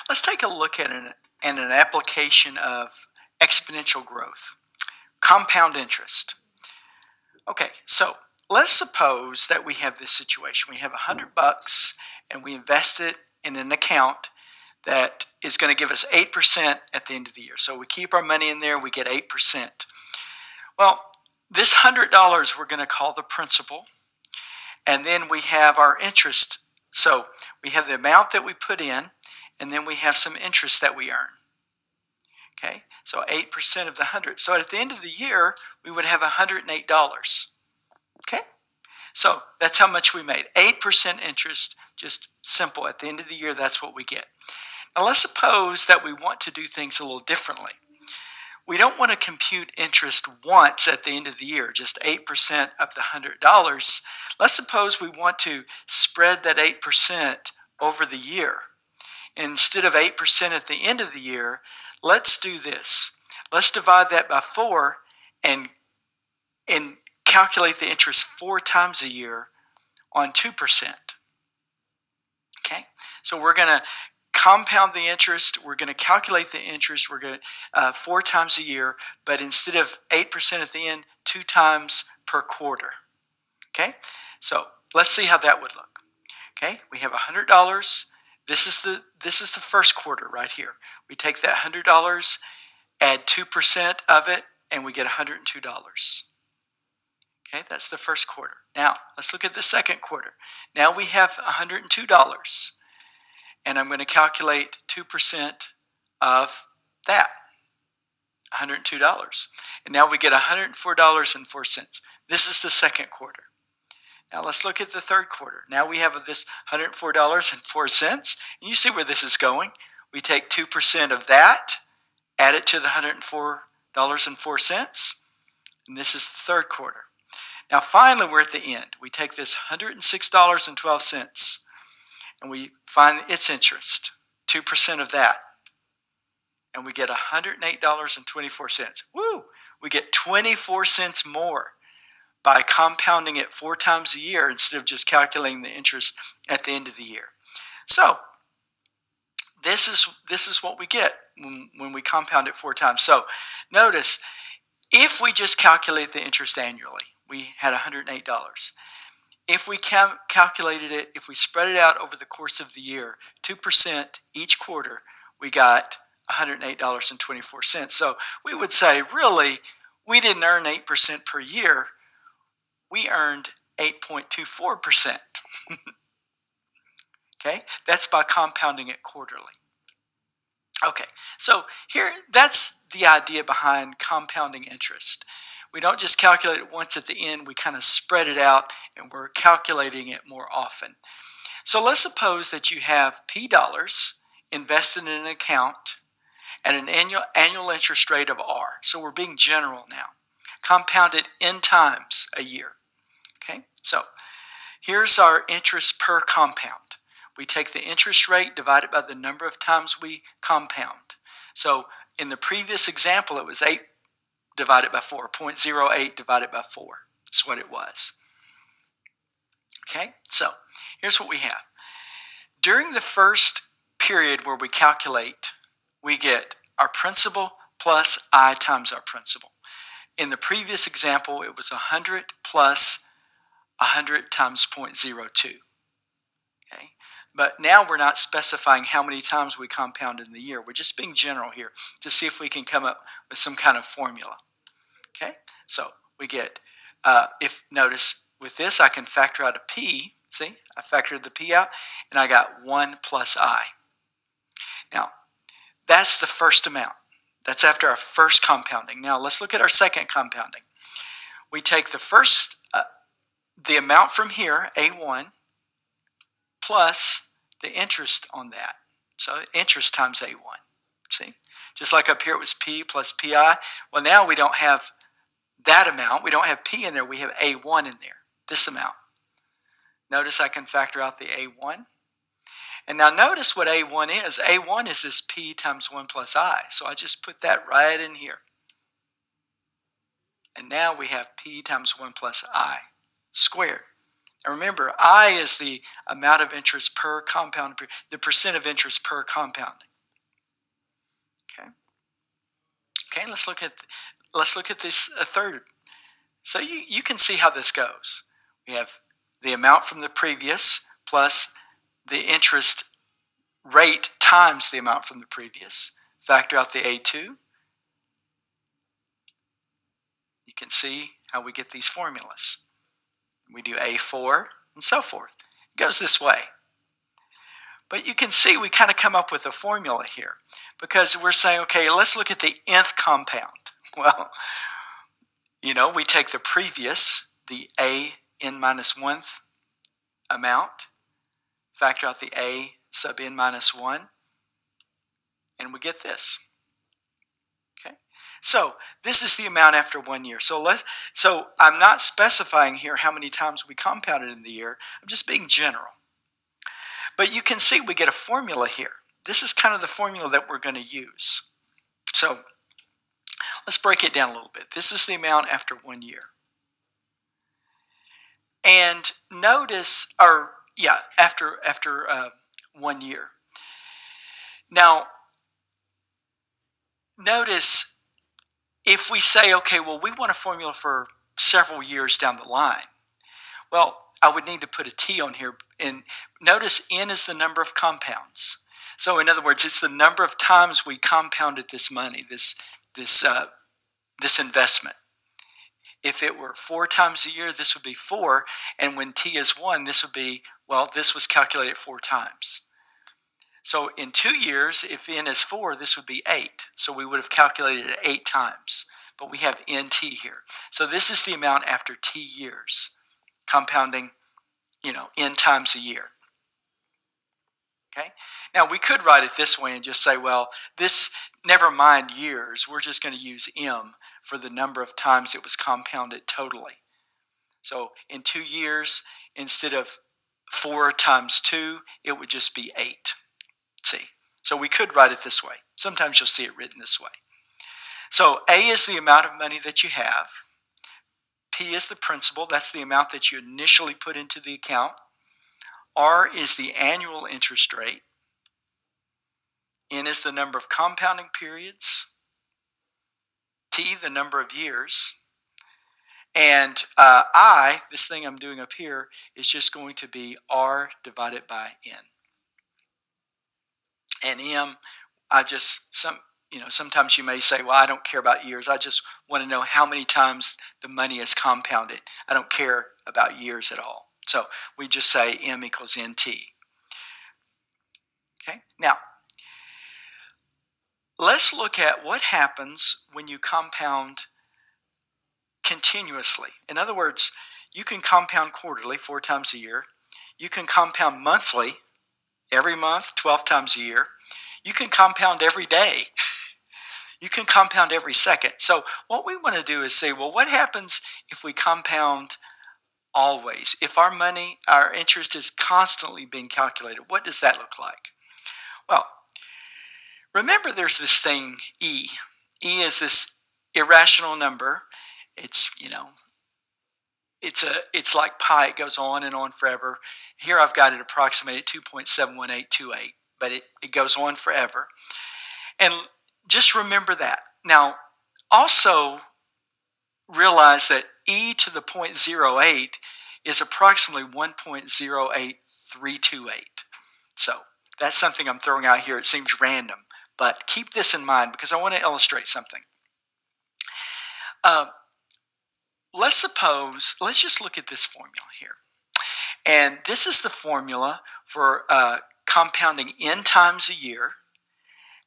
Let's take a look at an application of exponential growth, compound interest. Okay, so let's suppose that we have this situation. We have $100 and we invest it in an account that is going to give us 8% at the end of the year. So we keep our money in there, we get 8%. Well, this $100 we're going to call the principal, and then we have our interest. So we have the amount that we put in, and then we have some interest that we earn. Okay, so 8% of the 100. So at the end of the year, we would have $108. Okay, so that's how much we made. 8% interest, just simple. At the end of the year, that's what we get. Now let's suppose that we want to do things a little differently. We don't want to compute interest once at the end of the year, just 8% of the $100. Let's suppose we want to spread that 8% over the year. Instead of 8% at the end of the year, let's do this. Let's divide that by 4 and calculate the interest 4 times a year on 2%. Okay, so we're going to compound the interest. We're going to calculate the interest. We're going to 4 times a year, but instead of 8% at the end, 2 times per quarter. Okay, so let's see how that would look. Okay, we have $100. This is the first quarter right here. We take that $100, add 2% of it, and we get $102. Okay, that's the first quarter. Now, let's look at the second quarter. Now we have $102, and I'm going to calculate 2% of that, $102. And now we get $104.04. This is the second quarter. Now let's look at the third quarter. Now we have this $104.04, and you see where this is going. We take 2% of that, add it to the $104.04, and this is the third quarter. Now finally we're at the end. We take this $106.12, and we find its interest, 2% of that, and we get $108.24. Woo! We get 24 cents more by compounding it 4 times a year instead of just calculating the interest at the end of the year. So this is what we get when we compound it 4 times. So notice, if we just calculate the interest annually, we had $108. If we calculated it, if we spread it out over the course of the year, 2% each quarter, we got $108.24. So we would say, really, we didn't earn 8% per year. We earned 8.24%. Okay, that's by compounding it quarterly. Okay, so here, that's the idea behind compounding interest. We don't just calculate it once at the end, we kind of spread it out, and we're calculating it more often. So let's suppose that you have P dollars invested in an account at an annual interest rate of R. So we're being general now. Compounded n times a year. Okay, so here's our interest per compound. We take the interest rate divided by the number of times we compound. So in the previous example, it was 8 divided by 4, 0.08 divided by 4. That's what it was. Okay, so here's what we have. During the first period where we calculate, we get our principal plus I times our principal. In the previous example, it was 100 plus 100 times 0.02. Okay, but now we're not specifying how many times we compound in the year. We're just being general here to see if we can come up with some kind of formula. Okay, so we get, notice with this I can factor out a p. See, I factored the p out, and I got 1 plus I. Now, that's the first amount. That's after our first compounding. Now, let's look at our second compounding. We take the first, the amount from here, A1, plus the interest on that. So interest times A1. See? Just like up here it was P plus PI. Well, now we don't have that amount. We don't have P in there. We have A1 in there, this amount. Notice I can factor out the A1. And now notice what A1 is. A1 is this P times 1 plus I. So I just put that right in here. And now we have P times 1 plus I squared. And remember, I is the amount of interest per compound, the percent of interest per compounding. Okay, let's look at this third. So you can see how this goes. We have the amount from the previous plus the interest rate times the amount from the previous. Factor out the A2. You can see how we get these formulas. We do A4 and so forth. It goes this way. But you can see we kind of come up with a formula here because we're saying, okay, let's look at the nth compound. Well, we take the previous, the a n minus 1th amount, factor out the a sub n minus 1, and we get this. Okay, so this is the amount after 1 year. So I'm not specifying here how many times we compounded in the year. I'm just being general. But you can see we get a formula here. This is kind of the formula that we're going to use. So let's break it down a little bit. This is the amount after 1 year. And notice, after 1 year. Now, notice if we say, okay, well, we want a formula for several years down the line. Well, I would need to put a T on here. And notice N is the number of compounds. So in other words, it's the number of times we compounded this money, this investment. If it were 4 times a year, this would be 4. And when T is 1, this would be, well, this was calculated 4 times. So in 2 years, if N is 4, this would be 8. So we would have calculated it 8 times. But we have NT here. So this is the amount after T years, compounding, N times a year. Okay? Now we could write it this way and just say, well, this, never mind years, we're just going to use M for the number of times it was compounded totally. So in 2 years, instead of 4 times 2, it would just be 8. See? So we could write it this way. Sometimes you'll see it written this way. So A is the amount of money that you have. P is the principal. That's the amount that you initially put into the account. R is the annual interest rate. N is the number of compounding periods. T, the number of years. And I, this thing I'm doing up here, is just going to be R divided by N. And M, sometimes you may say, well, I don't care about years. I just want to know how many times the money is compounded. I don't care about years at all. So we just say M equals NT. Okay, now let's look at what happens when you compound continuously. In other words, you can compound quarterly, 4 times a year. You can compound monthly, every month, 12 times a year. You can compound every day. You can compound every second. So what we want to do is say, well, what happens if we compound always? If our money, our interest is constantly being calculated, what does that look like? Well, remember there's this thing E. E is this irrational number. It's, it's like pi. It goes on and on forever. Here I've got it approximated 2.71828, but it goes on forever. And just remember that. Now, also realize that e to the 0.08 is approximately 1.08328. So that's something I'm throwing out here. It seems random, but keep this in mind because I want to illustrate something. Let's just look at this formula here. And this is the formula for compounding n times a year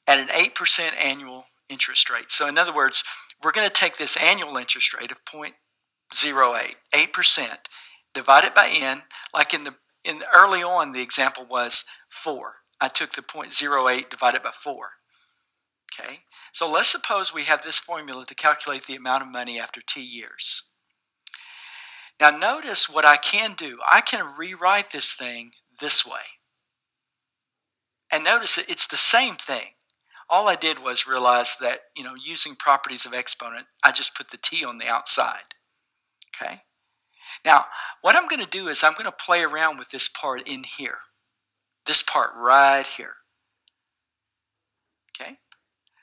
at an 8% annual interest rate. So in other words, we're going to take this annual interest rate of 0.08, 8%, divide it by n. Like in the early on, the example was 4. I took the 0.08 divided by 4. Okay, so let's suppose we have this formula to calculate the amount of money after t years. Now notice what I can do. I can rewrite this thing this way. And notice it's the same thing. All I did was realize that, using properties of exponent, I just put the t on the outside. Okay? Now, what I'm going to do is I'm going to play around with this part in here. This part right here. Okay?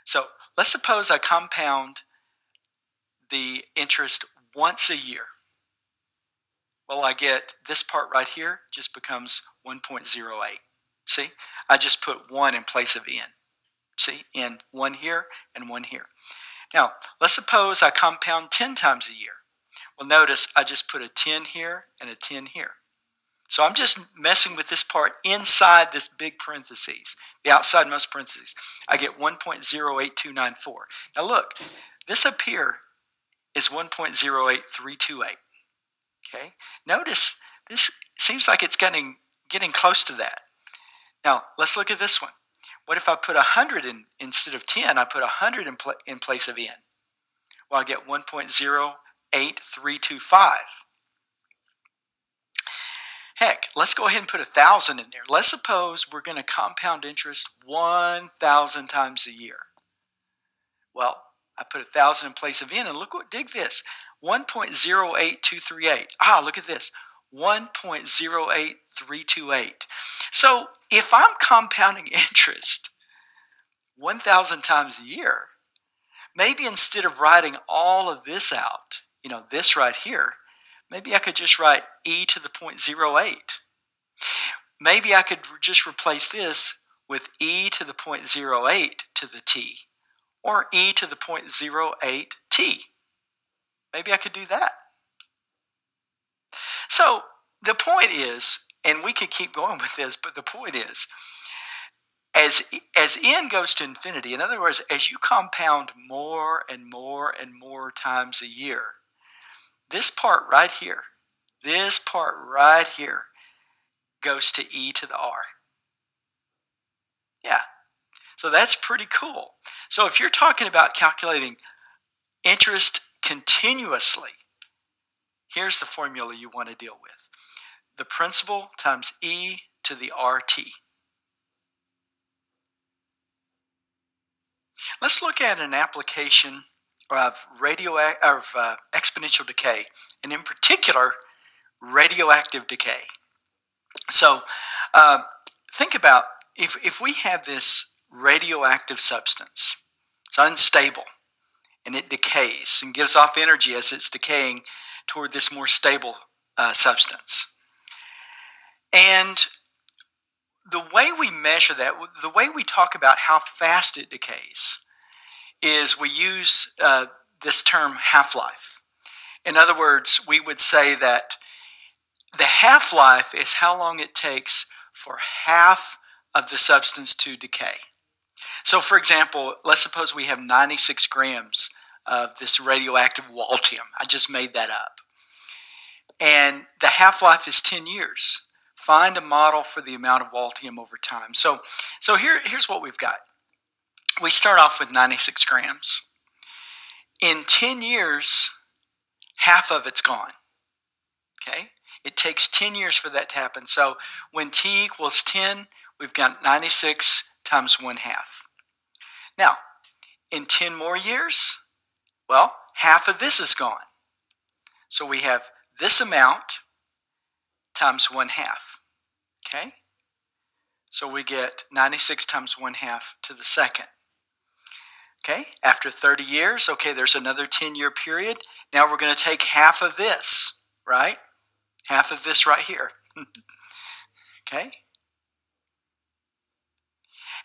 So let's suppose I compound the interest once a year. Well, I get this part right here just becomes 1.08. See, I just put 1 in place of n. See, n, 1 here and 1 here. Now, let's suppose I compound 10 times a year. Well, notice I just put a 10 here and a 10 here. So I'm just messing with this part inside this big parentheses, the outsidemost parentheses. I get 1.08294. Now look, this up here is 1.08328. Okay, notice this seems like it's getting close to that. Now let's look at this one. What if I put 100 in instead of 10? I put 100 in place of n. Well, I get 1.08325. Heck, let's go ahead and put 1,000 in there. Let's suppose we're going to compound interest 1,000 times a year. Well, I put 1,000 in place of n, and look what, dig this, 1.08238. Ah, look at this, 1.08328. So if I'm compounding interest 1,000 times a year, maybe instead of writing all of this out, this right here, maybe I could just write e to the 0.08. Maybe I could just replace this with e to the 0.08 to the t, or e to the 0.08t. Maybe I could do that. So the point is, and we could keep going with this, but the point is, as n goes to infinity, in other words, as you compound more and more and more times a year, this part right here goes to e to the r. Yeah, so that's pretty cool. So if you're talking about calculating interest continuously, here's the formula you want to deal with. The principal times e to the rt. Let's look at an application of exponential decay, and in particular, radioactive decay. So think about if we have this radioactive substance, it's unstable, and it decays and gives off energy as it's decaying toward this more stable substance. And the way we measure that, the way we talk about how fast it decays, is we use this term half-life. In other words, we would say that the half-life is how long it takes for half of the substance to decay. So for example, let's suppose we have 96 grams of this radioactive waltium. I just made that up. And the half-life is 10 years. Find a model for the amount of waltium over time. So here's what we've got. We start off with 96 grams. In 10 years, half of it's gone. Okay? It takes 10 years for that to happen. So when t equals 10, we've got 96 times 1/2. Now, in 10 more years, well, half of this is gone. So we have this amount times 1/2. Okay? So we get 96 times 1/2 to the second. Okay? After 30 years, okay, there's another 10-year period. Now we're going to take half of this, right? Half of this right here. Okay?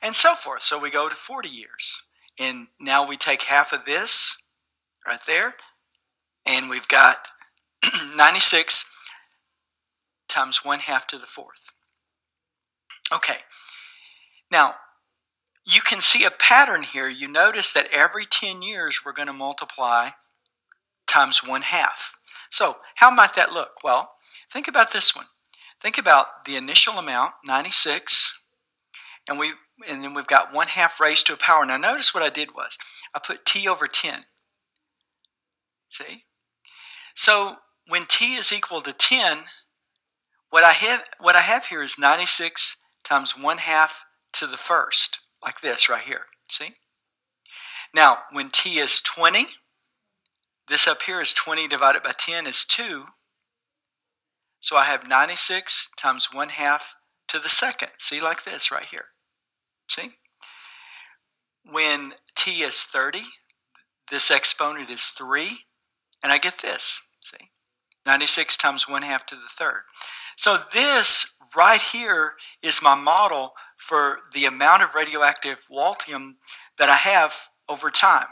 And so forth. So we go to 40 years. And now we take half of this right there. And we've got 96 times 1/2 to the 4th. Okay. Now, you can see a pattern here. You notice that every 10 years we're going to multiply times 1/2. So how might that look? Well, think about this one. Think about the initial amount, 96, and then we've got 1/2 raised to a power. Now notice what I did was I put t over 10. See? So when t is equal to 10, what I have here is 96 times 1/2 to the 1st, like this right here. See? Now, when t is 20, this up here is 20 divided by 10 is 2. So I have 96 times 1/2 to the 2nd. See, like this right here. See? When t is 30. This exponent is 3. And I get this, see? 96 times 1/2 to the third. So this right here is my model for the amount of radioactive waltium that I have over time.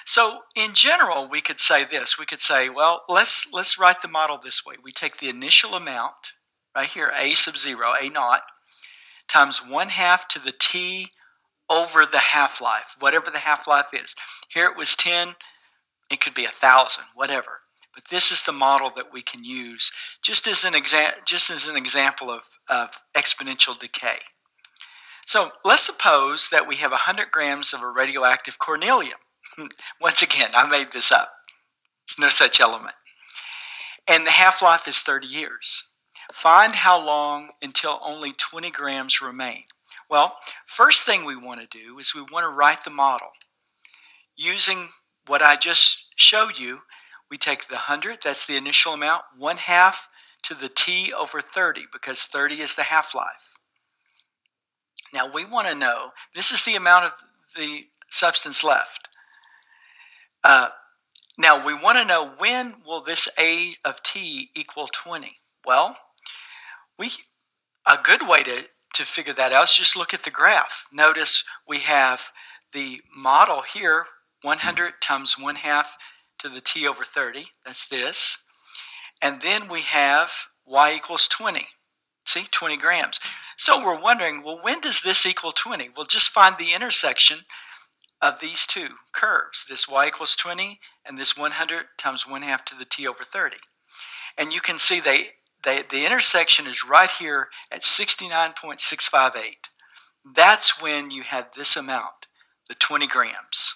So in general, we could say this. We could say, well, let's write the model this way. We take the initial amount, right here, A sub 0, A naught, times 1/2 to the T over the half-life, whatever the half-life is. Here it was 10, it could be 1,000, whatever. But this is the model that we can use just as an example of exponential decay. So let's suppose that we have 100 grams of a radioactive cornelium. Once again, I made this up. There's no such element. And the half-life is 30 years. Find how long until only 20 grams remain. Well, first thing we want to do is we want to write the model. Using what I just showed you, we take the 100, that's the initial amount, 1/2 to the T over 30, because 30 is the half-life. Now we want to know, this is the amount of the substance left. Now we want to know, when will this A of T equal 20? Well, a good way to figure that out is just look at the graph. Notice we have the model here, 100 times 1/2 to the T over 30. That's this. And then we have Y equals 20. See, 20 grams. So we're wondering, well, when does this equal 20? We'll just find the intersection of these two curves, this Y equals 20 and this 100 times 1/2 to the T over 30. And you can see the intersection is right here at 69.658. That's when you have this amount, the 20 grams.